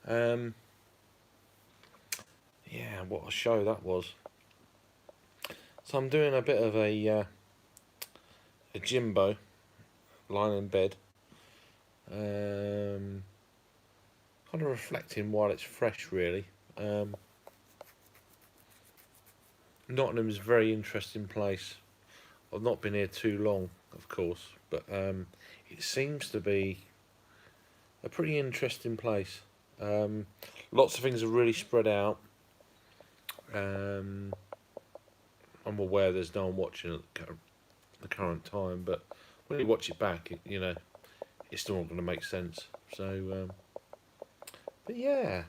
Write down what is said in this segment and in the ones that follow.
Um, yeah, what a show that was. So I'm doing a bit of a Jimbo, lying in bed, um, kind of reflecting while it's fresh, really. Um, Nottingham's a very interesting place. I've not been here too long, of course, but it seems to be a pretty interesting place. Um, Lots of things are really spread out. Um, I'm aware there's no one watching at the current time, but when you watch it back, it's still not going to make sense. But yeah,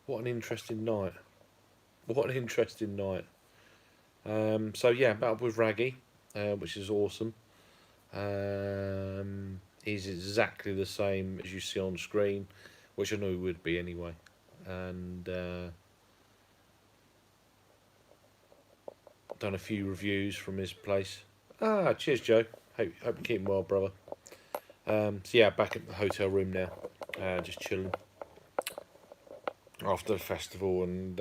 what an interesting night. What an interesting night. So yeah, battled with Raggy, which is awesome. He's exactly the same as you see on screen, which I knew he would be anyway. And done a few reviews from his place. Ah, cheers, Joe. Hope you're keeping well, brother. So yeah, back at the hotel room now, just chilling after the festival and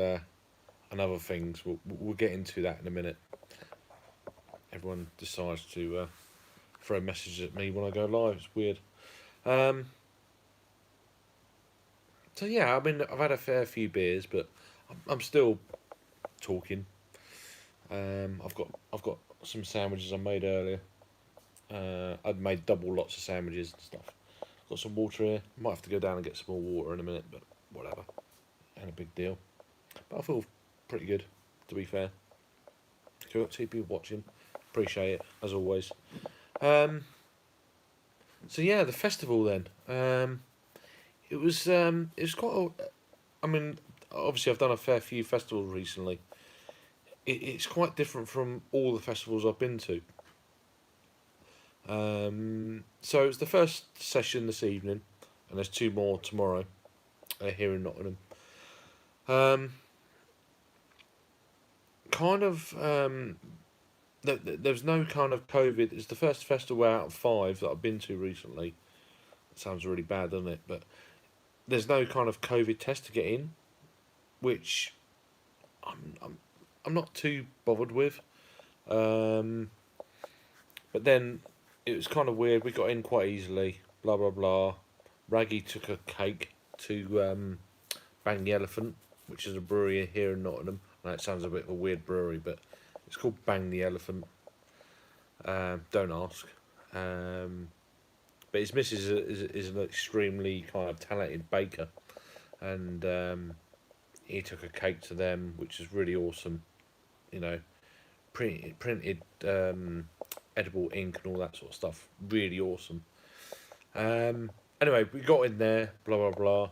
other things. We'll get into that in a minute. Everyone decides to throw messages at me when I go live. It's weird. Um, so yeah, I mean, I've had a fair few beers, but I'm still talking. I've got some sandwiches I made earlier. I'd made double lots of sandwiches and stuff. Got some water here. Might have to go down and get some more water in a minute, but whatever. Ain't a big deal. But I feel pretty good, to be fair. So we've got two people watching. Appreciate it, as always. Um, so yeah, the festival then. It was quite. I mean, obviously I've done a fair few festivals recently. It's quite different from all the festivals I've been to. So it's the first session this evening, and there's two more tomorrow here in Nottingham. Um, kind of there's no kind of COVID. It's the first festival out of five that I've been to recently. It sounds really bad, doesn't it? But there's no kind of COVID test to get in, which I'm not too bothered with. Um, but then it was kind of weird. We got in quite easily. Blah blah blah. Raggy took a cake to Bang the Elephant, which is a brewery here in Nottingham. Now it sounds a bit of a weird brewery, but it's called Bang the Elephant. Don't ask. But his missus is an extremely kind of talented baker, and he took a cake to them, which is really awesome. You know, printed edible ink and all that sort of stuff. Really awesome. Anyway, we got in there. Blah blah blah.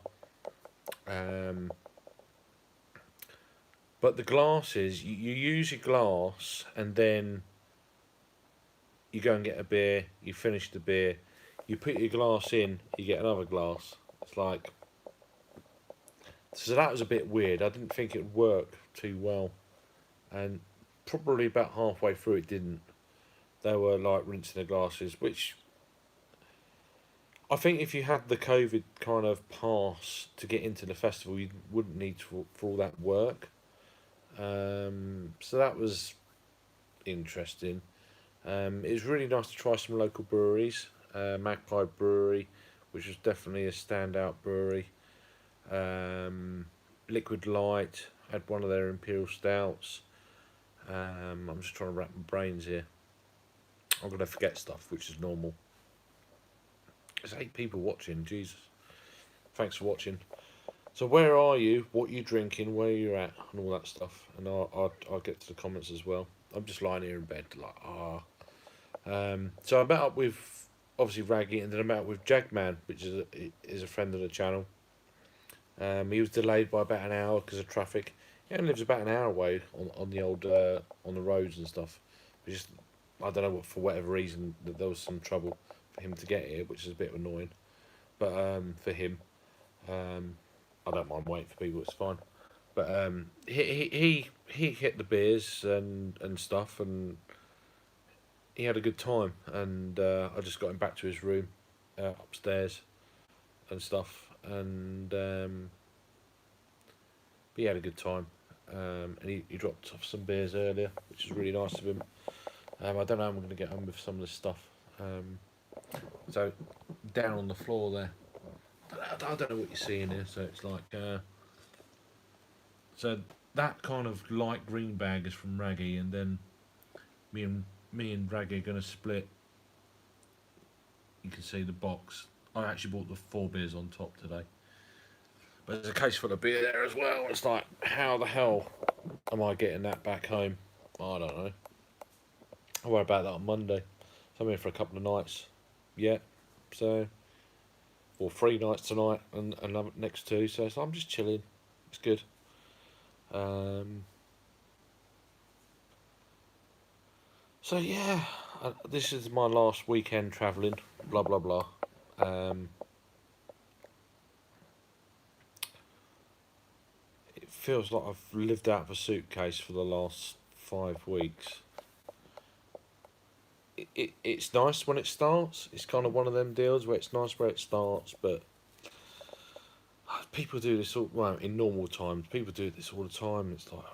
Um, but the glasses, you use your glass, and then you go and get a beer. You finish the beer. You put your glass in. You get another glass. It's like, so that was a bit weird. I didn't think it'd work too well, and probably about halfway through it didn't. They were like rinsing the glasses, which I think if you had the COVID kind of pass to get into the festival, you wouldn't need for all that work. So that was interesting. It was really nice to try some local breweries. Magpie Brewery, which was definitely a standout brewery. Liquid Light had one of their Imperial Stouts. I'm just trying to wrap my brains here. I'm going to forget stuff, which is normal. There's 8 people watching, Jesus. Thanks for watching. So where are you? What are you drinking? Where are you at? And all that stuff. And I'll get to the comments as well. I'm just lying here in bed like, So I met up with, obviously, Raggy, and then I met up with Jagman, which is a friend of the channel. He was delayed by about an hour because of traffic. He only lives about an hour away on the old on the roads and stuff. Just I don't know, for whatever reason, that there was some trouble for him to get here, which is a bit annoying. But for him, I don't mind waiting for people. It's fine. But he hit the beers and stuff, and he had a good time. And I just got him back to his room upstairs. and stuff, and but he had a good time. And he dropped off some beers earlier, which is really nice of him. I don't know how I'm going to get on with some of this stuff. So down on the floor there, I don't know what you're seeing here. So it's like so that kind of light green bag is from Raggy, and then me and Raggy are going to split. You can see the box. I actually bought the 4 beers on top today, but there's a case full of beer there as well. It's like, how the hell am I getting that back home? I don't know. I'll worry about that on Monday. So I'm in for a couple of nights. Yeah. So, or 3 nights tonight and another next 2. So I'm just chilling. It's good. So yeah, this is my last weekend travelling. Blah blah blah. It feels like I've lived out of a suitcase for the last 5 weeks. It's nice when it starts. It's kind of one of them deals where it's nice where it starts, but people do this all, well, in normal times. People do this all the time. It's like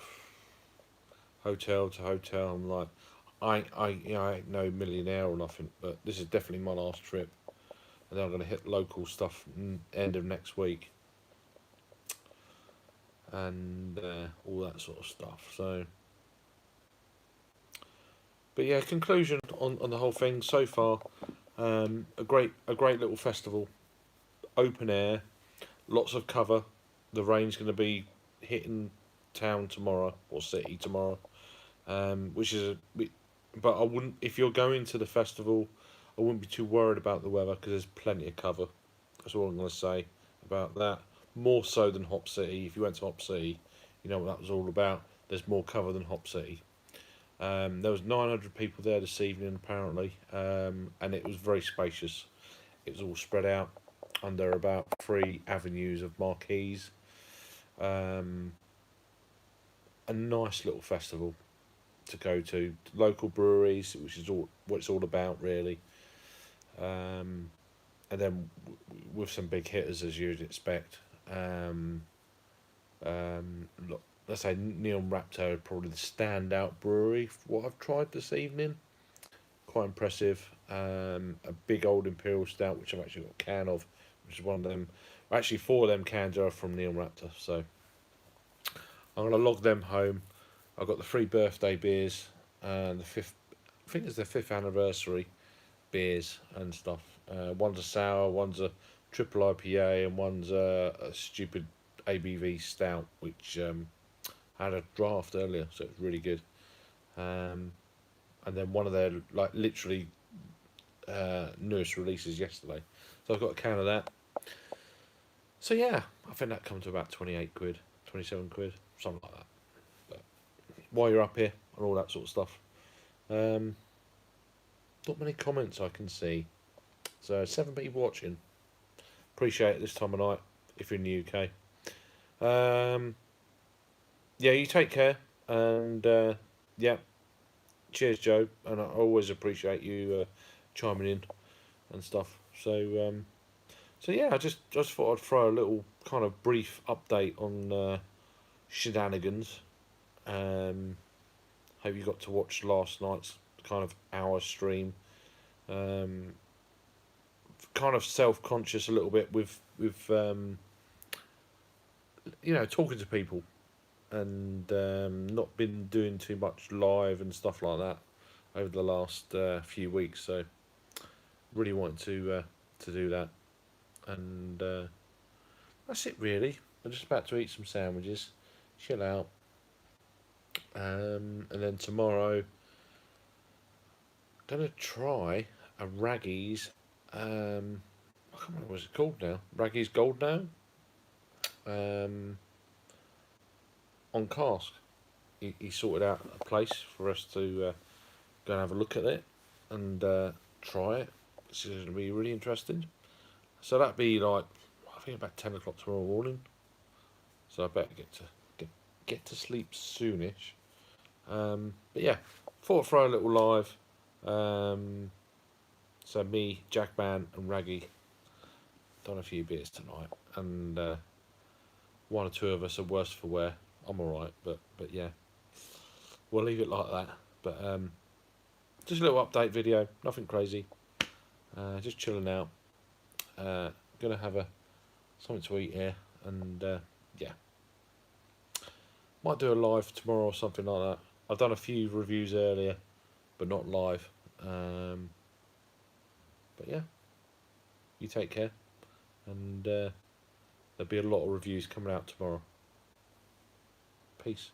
hotel to hotel. I'm like, I ain't no millionaire or nothing, but this is definitely my last trip, and then I'm gonna hit local stuff end of next week, and all that sort of stuff. So, but yeah, conclusion on the whole thing so far. A great little festival, open air, lots of cover. The rain's going to be hitting town tomorrow or city tomorrow, which is but I wouldn't, if you're going to the festival, I wouldn't be too worried about the weather because there's plenty of cover. That's all I'm going to say about that. More so than Hop City. If you went to Hop City, you know what that was all about. There's more cover than Hop City. There was 900 people there this evening apparently, and it was very spacious. It was all spread out under about 3 avenues of marquees. A nice little festival to go to. Local breweries, which is all what it's all about really. And then with some big hitters as you'd expect. Look, let's say Neon Raptor are probably the standout brewery for what I've tried this evening. Quite impressive. A big old Imperial Stout, which I've actually got a can of, which is one of them. Actually, 4 of them cans are from Neon Raptor, so I'm gonna log them home. I've got the 3 birthday beers and the 5th. I think it's their 5th anniversary beers and stuff. One's a sour, one's a triple IPA, and one's a stupid ABV stout, which had a draft earlier, so it's really good. And then one of their like literally newest releases yesterday. So I've got a can of that. So yeah, I think that comes to about 28 quid, 27 quid, something like that. But while you're up here and all that sort of stuff, not many comments I can see. So 7 people watching. Appreciate it this time of night if you're in the UK. Yeah, you take care, and yeah, cheers, Joe, and I always appreciate you chiming in and stuff. So so yeah, I just thought I'd throw a little kind of brief update on shenanigans. Hope you got to watch last night's kind of hour stream. Kind of self-conscious a little bit with you know, talking to people, and not been doing too much live and stuff like that over the last few weeks. So really wanted to do that, and that's it really. I'm just about to eat some sandwiches, chill out, and then tomorrow gonna try a Raggy's. I can't remember what it's called now. Raggy's Gold now. On cask. He sorted out a place for us to go and have a look at it and try it. This is going to be really interesting. So that'd be like, I think about 10 o'clock tomorrow morning. So I better get to sleep soonish. But yeah, thought I'd throw a little live. So me, Jackman and Raggy done a few beers tonight, and one or two of us are worse for wear. I'm all right, but yeah, we'll leave it like that. But just a little update video, nothing crazy. Just chilling out. Gonna have something to eat here, and yeah, might do a live tomorrow or something like that. I've done a few reviews earlier, but not live. But yeah, you take care, and there'll be a lot of reviews coming out tomorrow. Peace.